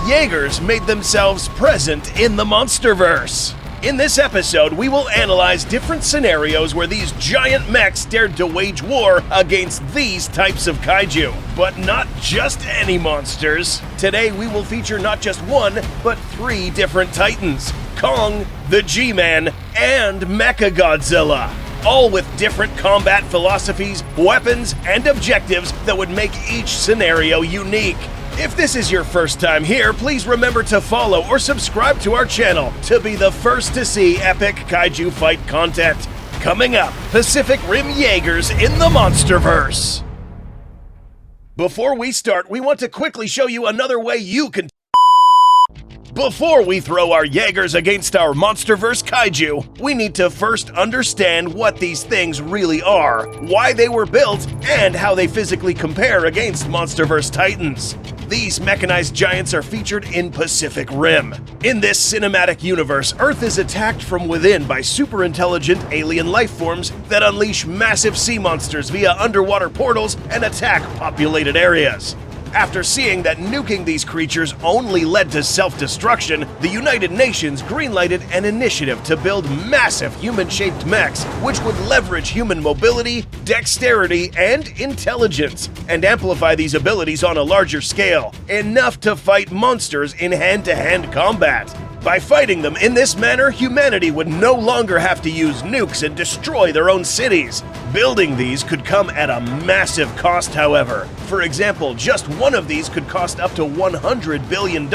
Jaegers made themselves present in the MonsterVerse. In this episode, we will analyze different scenarios where these giant mechs dared to wage war against these types of kaiju. But not just any monsters. Today, we will feature not just one, but three different titans: Kong, the G-Man, and MechaGodzilla. All with different combat philosophies, weapons, and objectives that would make each scenario unique. If this is your first time here, please remember to follow or subscribe to our channel to be the first to see epic kaiju fight content. Coming up, Pacific Rim Jaegers in the MonsterVerse. Before we start, we want to quickly show you another way you can Before we throw our Jaegers against our MonsterVerse kaiju, we need to first understand what these things really are, why they were built, and how they physically compare against MonsterVerse titans. These mechanized giants are featured in Pacific Rim. In this cinematic universe, Earth is attacked from within by super-intelligent alien life forms that unleash massive sea monsters via underwater portals and attack populated areas. After seeing that nuking these creatures only led to self-destruction, the United Nations greenlighted an initiative to build massive human-shaped mechs which would leverage human mobility, dexterity, and intelligence, and amplify these abilities on a larger scale, enough to fight monsters in hand-to-hand combat. By fighting them in this manner, humanity would no longer have to use nukes and destroy their own cities. Building these could come at a massive cost, however. For example, just one of these could cost up to $100 billion,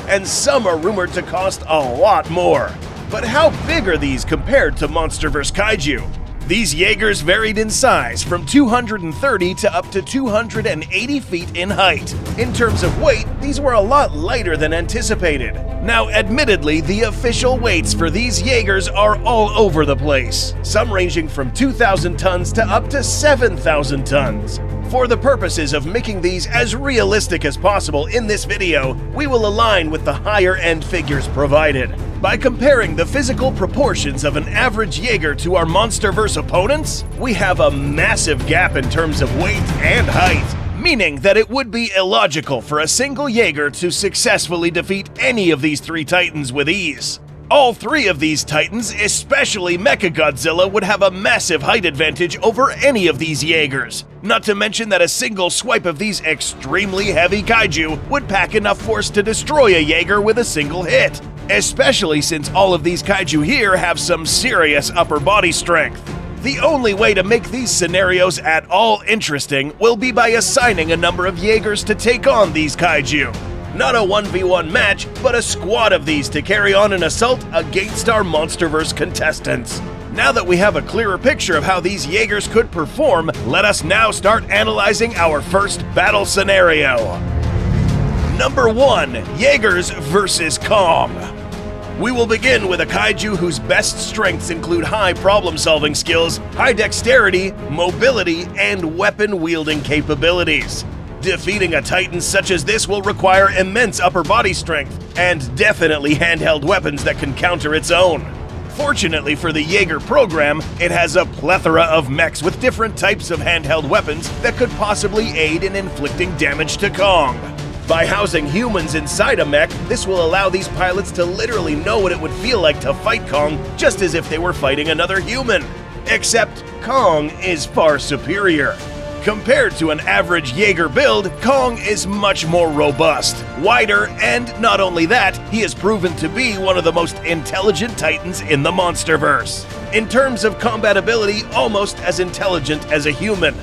and some are rumored to cost a lot more. But how big are these compared to MonsterVerse kaiju? These Jaegers varied in size from 230 to up to 280 feet in height. In terms of weight, these were a lot lighter than anticipated. Now, admittedly, the official weights for these Jaegers are all over the place, some ranging from 2,000 tons to up to 7,000 tons. For the purposes of making these as realistic as possible in this video, we will align with the higher-end figures provided. By comparing the physical proportions of an average Jaeger to our MonsterVerse opponents, we have a massive gap in terms of weight and height, meaning that it would be illogical for a single Jaeger to successfully defeat any of these three titans with ease. All three of these titans, especially MechaGodzilla, would have a massive height advantage over any of these Jaegers. Not to mention that a single swipe of these extremely heavy kaiju would pack enough force to destroy a Jaeger with a single hit, especially since all of these kaiju here have some serious upper body strength. The only way to make these scenarios at all interesting will be by assigning a number of Jaegers to take on these kaiju. Not a 1v1 match, but a squad of these to carry on an assault against our MonsterVerse contestants. Now that we have a clearer picture of how these Jaegers could perform, let us now start analyzing our first battle scenario. Number 1. Jaegers versus Kong. We will begin with a kaiju whose best strengths include high problem-solving skills, high dexterity, mobility, and weapon-wielding capabilities. Defeating a titan such as this will require immense upper body strength, and definitely handheld weapons that can counter its own. Fortunately for the Jaeger program, it has a plethora of mechs with different types of handheld weapons that could possibly aid in inflicting damage to Kong. By housing humans inside a mech, this will allow these pilots to literally know what it would feel like to fight Kong just as if they were fighting another human. Except Kong is far superior. Compared to an average Jaeger build, Kong is much more robust, wider, and not only that, he has proven to be one of the most intelligent titans in the MonsterVerse. In terms of combat ability, almost as intelligent as a human.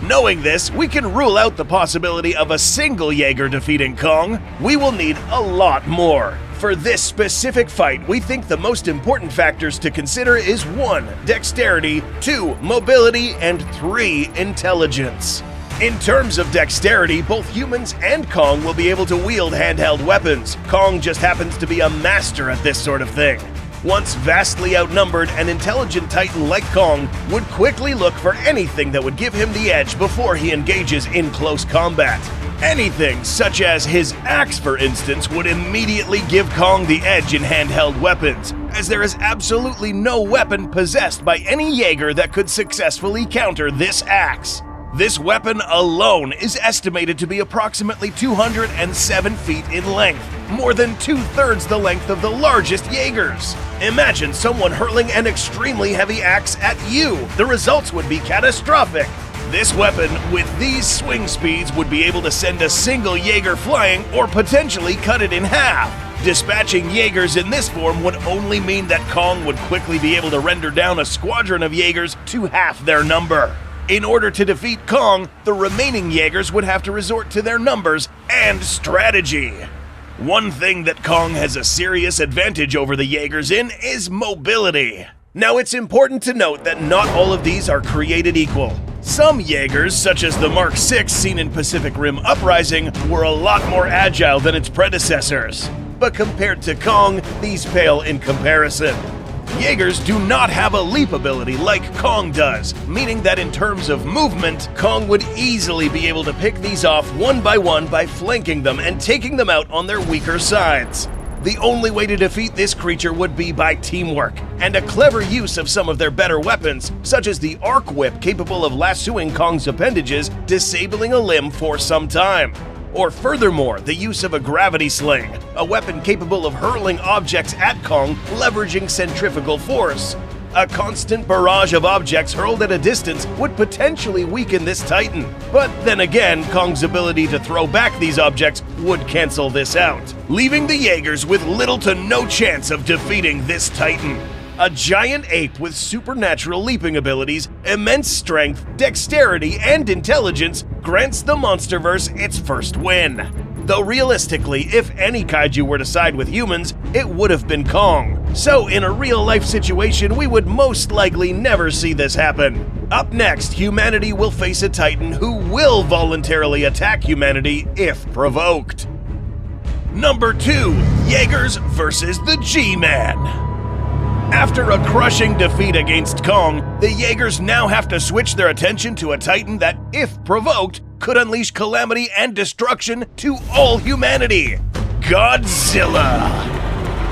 Knowing this, we can rule out the possibility of a single Jaeger defeating Kong. We will need a lot more. For this specific fight, we think the most important factors to consider is 1. Dexterity, 2. Mobility, and 3. Intelligence. In terms of dexterity, both humans and Kong will be able to wield handheld weapons. Kong just happens to be a master at this sort of thing. Once vastly outnumbered, an intelligent titan like Kong would quickly look for anything that would give him the edge before he engages in close combat. Anything, such as his axe for instance, would immediately give Kong the edge in handheld weapons, as there is absolutely no weapon possessed by any Jaeger that could successfully counter this axe. This weapon alone is estimated to be approximately 207 feet in length, more than 2/3 the length of the largest Jaegers. Imagine someone hurling an extremely heavy axe at you. The results would be catastrophic. This weapon, with these swing speeds, would be able to send a single Jaeger flying or potentially cut it in half. Dispatching Jaegers in this form would only mean that Kong would quickly be able to render down a squadron of Jaegers to half their number. In order to defeat Kong, the remaining Jaegers would have to resort to their numbers and strategy. One thing that Kong has a serious advantage over the Jaegers in is mobility. Now, it's important to note that not all of these are created equal. Some Jaegers, such as the Mark VI seen in Pacific Rim Uprising, were a lot more agile than its predecessors. But compared to Kong, these pale in comparison. Jaegers do not have a leap ability like Kong does, meaning that in terms of movement, Kong would easily be able to pick these off one by flanking them and taking them out on their weaker sides. The only way to defeat this creature would be by teamwork, and a clever use of some of their better weapons, such as the Arc Whip capable of lassoing Kong's appendages, disabling a limb for some time. Or furthermore, the use of a gravity sling, a weapon capable of hurling objects at Kong, leveraging centrifugal force. A constant barrage of objects hurled at a distance would potentially weaken this Titan. But then again, Kong's ability to throw back these objects would cancel this out, leaving the Jaegers with little to no chance of defeating this Titan. A giant ape with supernatural leaping abilities, immense strength, dexterity, and intelligence grants the MonsterVerse its first win. Though realistically, if any kaiju were to side with humans, it would have been Kong. So in a real-life situation, we would most likely never see this happen. Up next, humanity will face a Titan who will voluntarily attack humanity if provoked. Number 2, Jaegers versus the G-Man. After a crushing defeat against Kong, the Jaegers now have to switch their attention to a Titan that, if provoked, could unleash calamity and destruction to all humanity: Godzilla.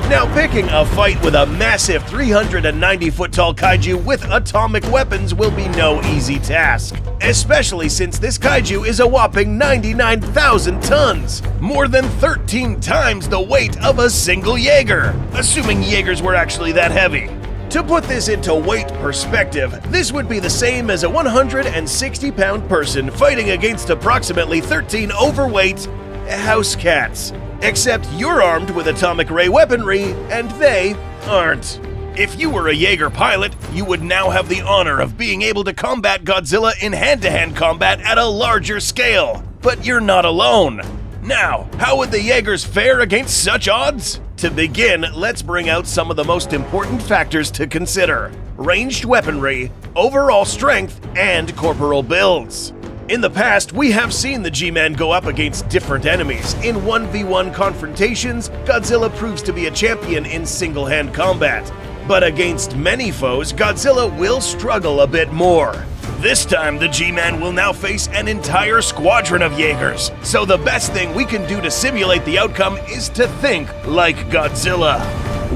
Now, picking a fight with a massive 390-foot-tall kaiju with atomic weapons will be no easy task, especially since this kaiju is a whopping 99,000 tons, more than 13 times the weight of a single Jaeger, assuming Jaegers were actually that heavy. To put this into weight perspective, this would be the same as a 160-pound person fighting against approximately 13 overweight house cats. Except you're armed with atomic ray weaponry, and they aren't. If you were a Jaeger pilot, you would now have the honor of being able to combat Godzilla in hand-to-hand combat at a larger scale. But you're not alone. Now, how would the Jaegers fare against such odds? To begin, let's bring out some of the most important factors to consider: ranged weaponry, overall strength, and corporal builds. In the past, we have seen the G-Man go up against different enemies. In 1v1 confrontations, Godzilla proves to be a champion in single-hand combat. But against many foes, Godzilla will struggle a bit more. This time, the G-Man will now face an entire squadron of Jaegers. So the best thing we can do to simulate the outcome is to think like Godzilla.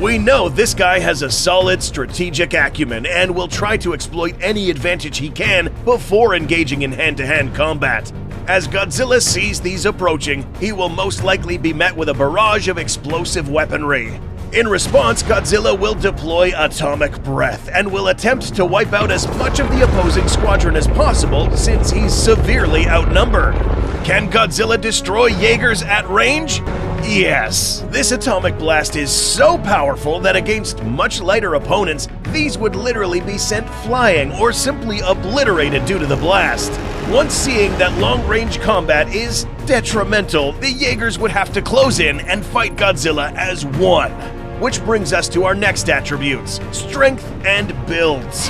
We know this guy has a solid strategic acumen and will try to exploit any advantage he can before engaging in hand-to-hand combat. As Godzilla sees these approaching, he will most likely be met with a barrage of explosive weaponry. In response, Godzilla will deploy atomic breath and will attempt to wipe out as much of the opposing squadron as possible since he's severely outnumbered. Can Godzilla destroy Jaegers at range? Yes. This atomic blast is so powerful that against much lighter opponents, these would literally be sent flying or simply obliterated due to the blast. Once seeing that long-range combat is detrimental, the Jaegers would have to close in and fight Godzilla as one. Which brings us to our next attributes: strength and builds.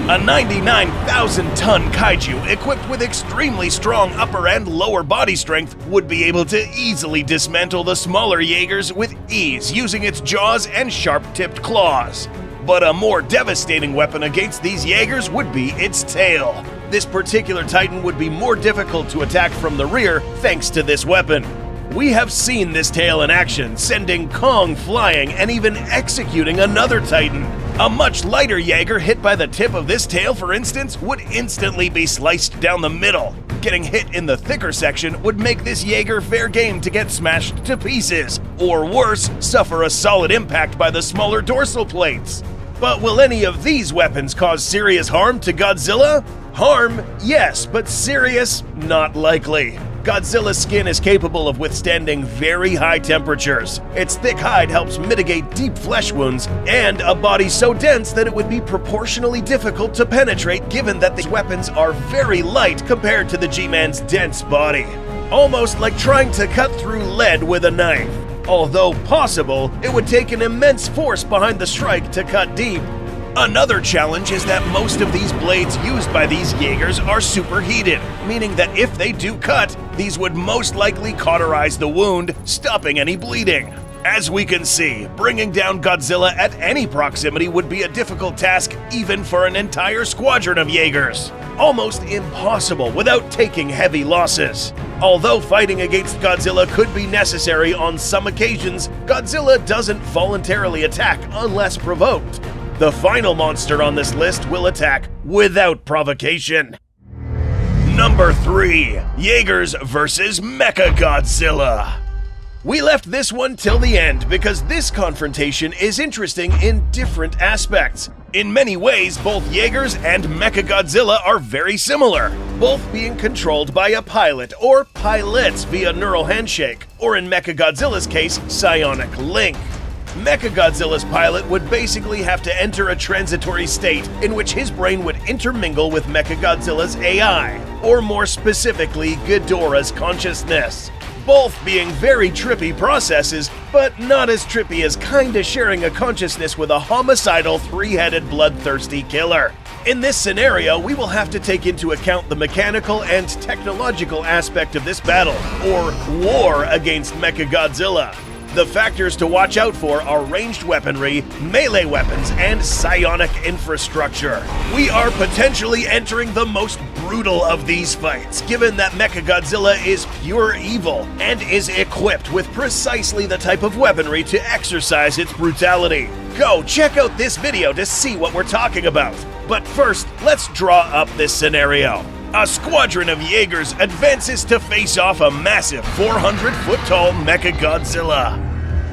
A 99,000-ton kaiju equipped with extremely strong upper and lower body strength would be able to easily dismantle the smaller Jaegers with ease using its jaws and sharp-tipped claws. But a more devastating weapon against these Jaegers would be its tail. This particular Titan would be more difficult to attack from the rear thanks to this weapon. We have seen this tail in action, sending Kong flying and even executing another Titan. A much lighter Jaeger hit by the tip of this tail, for instance, would instantly be sliced down the middle. Getting hit in the thicker section would make this Jaeger fair game to get smashed to pieces, or worse, suffer a solid impact by the smaller dorsal plates. But will any of these weapons cause serious harm to Godzilla? Harm, yes, but serious, not likely. Godzilla's skin is capable of withstanding very high temperatures. Its thick hide helps mitigate deep flesh wounds, and a body so dense that it would be proportionally difficult to penetrate given that these weapons are very light compared to the G-Man's dense body. Almost like trying to cut through lead with a knife. Although possible, it would take an immense force behind the strike to cut deep. Another challenge is that most of these blades used by these Jaegers are superheated, meaning that if they do cut, these would most likely cauterize the wound, stopping any bleeding. As we can see, bringing down Godzilla at any proximity would be a difficult task even for an entire squadron of Jaegers. Almost impossible without taking heavy losses. Although fighting against Godzilla could be necessary on some occasions, Godzilla doesn't voluntarily attack unless provoked. The final monster on this list will attack without provocation. Number 3. Jaegers vs. MechaGodzilla. We left this one till the end because this confrontation is interesting in different aspects. In many ways, both Jaegers and MechaGodzilla are very similar, both being controlled by a pilot or pilots via neural handshake, or in MechaGodzilla's case, psionic link. MechaGodzilla's pilot would basically have to enter a transitory state in which his brain would intermingle with MechaGodzilla's AI, or more specifically, Ghidorah's consciousness. Both being very trippy processes, but not as trippy as kinda sharing a consciousness with a homicidal, three-headed, bloodthirsty killer. In this scenario, we will have to take into account the mechanical and technological aspect of this battle, or war against MechaGodzilla. The factors to watch out for are ranged weaponry, melee weapons, and psionic infrastructure. We are potentially entering the most brutal of these fights, given that MechaGodzilla is pure evil and is equipped with precisely the type of weaponry to exercise its brutality. Go check out this video to see what we're talking about. But first, let's draw up this scenario. A squadron of Jaegers advances to face off a massive 400-foot-tall MechaGodzilla.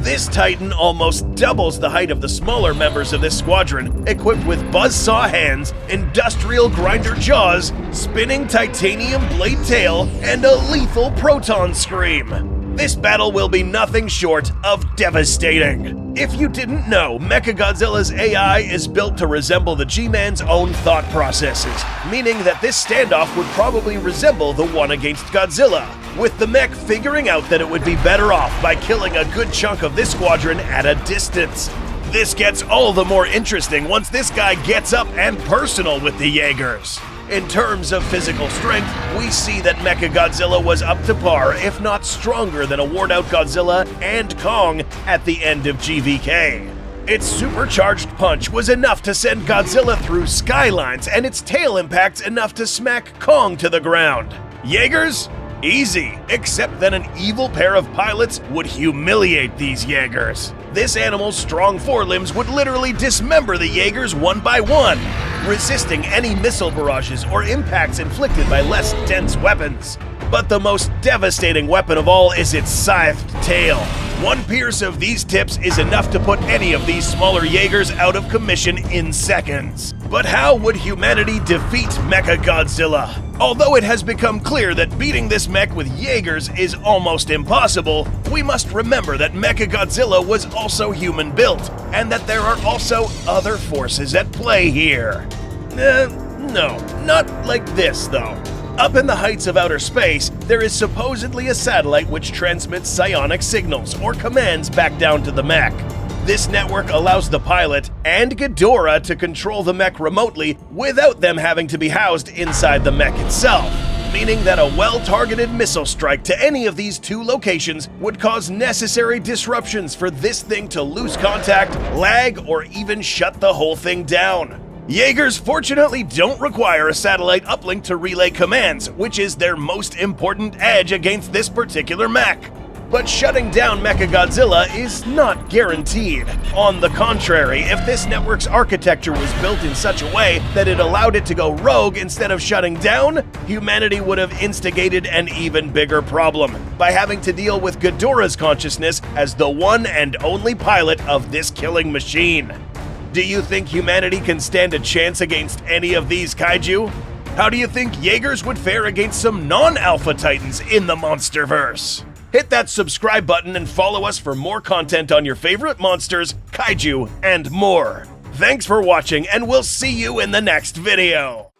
This titan almost doubles the height of the smaller members of this squadron, equipped with buzzsaw hands, industrial grinder jaws, spinning titanium blade tail, and a lethal proton scream. This battle will be nothing short of devastating. If you didn't know, MechaGodzilla's AI is built to resemble the G-Man's own thought processes, meaning that this standoff would probably resemble the one against Godzilla, with the mech figuring out that it would be better off by killing a good chunk of this squadron at a distance. This gets all the more interesting once this guy gets up and personal with the Jaegers. In terms of physical strength, we see that MechaGodzilla was up to par, if not stronger than a worn-out Godzilla and Kong at the end of GVK. Its supercharged punch was enough to send Godzilla through skylines, and its tail impacts enough to smack Kong to the ground. Jaegers? Easy, except that an evil pair of pilots would humiliate these Jaegers. This animal's strong forelimbs would literally dismember the Jaegers one by one, resisting any missile barrages or impacts inflicted by less dense weapons. But the most devastating weapon of all is its scythed tail. One pierce of these tips is enough to put any of these smaller Jaegers out of commission in seconds. But how would humanity defeat MechaGodzilla? Although it has become clear that beating this mech with Jaegers is almost impossible, we must remember that MechaGodzilla was also human-built, and that there are also other forces at play here. No, not like this, though. Up in the heights of outer space, there is supposedly a satellite which transmits psionic signals or commands back down to the mech. This network allows the pilot and Ghidorah to control the mech remotely without them having to be housed inside the mech itself, meaning that a well-targeted missile strike to any of these two locations would cause necessary disruptions for this thing to lose contact, lag, or even shut the whole thing down. Jaegers fortunately don't require a satellite uplink to relay commands, which is their most important edge against this particular mech. But shutting down MechaGodzilla is not guaranteed. On the contrary, if this network's architecture was built in such a way that it allowed it to go rogue instead of shutting down, humanity would have instigated an even bigger problem by having to deal with Ghidorah's consciousness as the one and only pilot of this killing machine. Do you think humanity can stand a chance against any of these kaiju? How do you think Jaegers would fare against some non-alpha titans in the MonsterVerse? Hit that subscribe button and follow us for more content on your favorite monsters, kaiju, and more. Thanks for watching, and we'll see you in the next video.